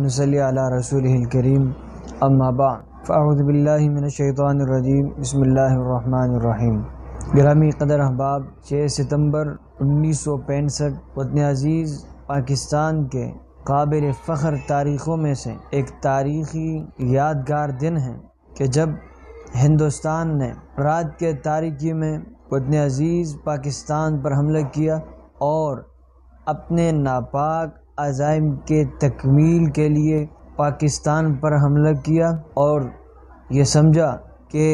ونصلی علی رسولہ الکریم اما بعد فاعوذ باللہ من الشیطان الرجیم بسم اللہ الرحمن الرحیم۔ گرامی قدر احباب، 6 ستمبر 1965 وطن عزیز پاکستان کے قابل فخر تاریخوں میں سے ایک تاریخی یادگار دن ہے کہ جب ہندوستان نے رات کے تاریکی میں وطن عزیز پاکستان پر حملہ کیا اور اپنے ناپاک عزائم کے تکمیل کے لیے پاکستان پر حملہ کیا اور یہ سمجھا کہ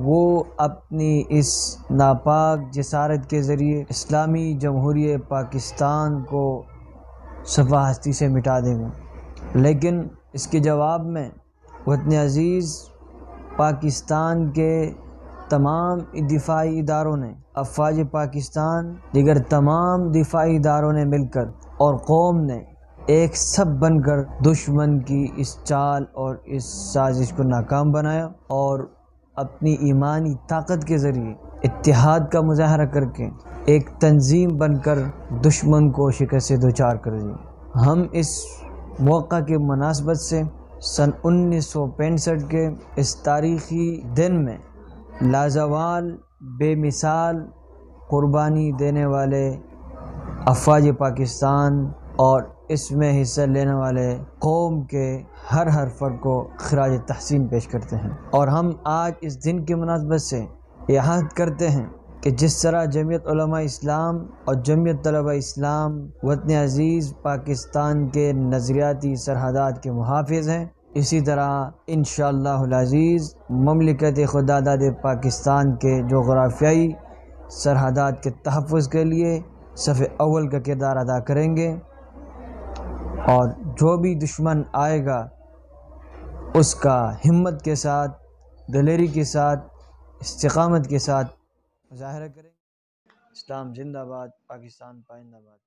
وہ اپنی اس ناپاک جسارت کے ذریعے اسلامی جمہوریہ پاکستان کو صفحہ ہستی سے مٹا دیں گے، لیکن اس کے جواب میں وطن عزیز پاکستان کے تمام دفاعی اداروں نے، افواج پاکستان، دیگر تمام دفاعی اداروں نے مل کر اور قوم نے ایک سب بن کر دشمن کی اس چال اور اس سازش کو ناکام بنایا اور اپنی ایمانی طاقت کے ذریعے اتحاد کا مظاہرہ کر کے ایک تنظیم بن کر دشمن کو شکست سے دوچار کر دی۔ ہم اس موقع کے مناسبت سے سن 1965 کے اس تاریخی دن میں لازوال بے مثال قربانی دینے والے افواج پاکستان اور اس میں حصہ لینے والے قوم کے ہر فرد کو خراج تحسین پیش کرتے ہیں، اور ہم آج اس دن کی مناسبت سے یہ عہد کرتے ہیں کہ جس طرح جمعیت علماء اسلام اور جمعیت طلباء اسلام وطن عزیز پاکستان کے نظریاتی سرحدات کے محافظ ہیں، اسی طرح انشاءاللہ العزیز مملکت خدا داد پاکستان کے جغرافیائی سرحدات کے تحفظ کے لیے صف اول کا کردار ادا کریں گے، اور جو بھی دشمن آئے گا اس کا ہمت کے ساتھ، دلیری کے ساتھ، استقامت کے ساتھ مظاہرہ کریں گے۔ اسلام زندہ باد، پاکستان پائندہ باد۔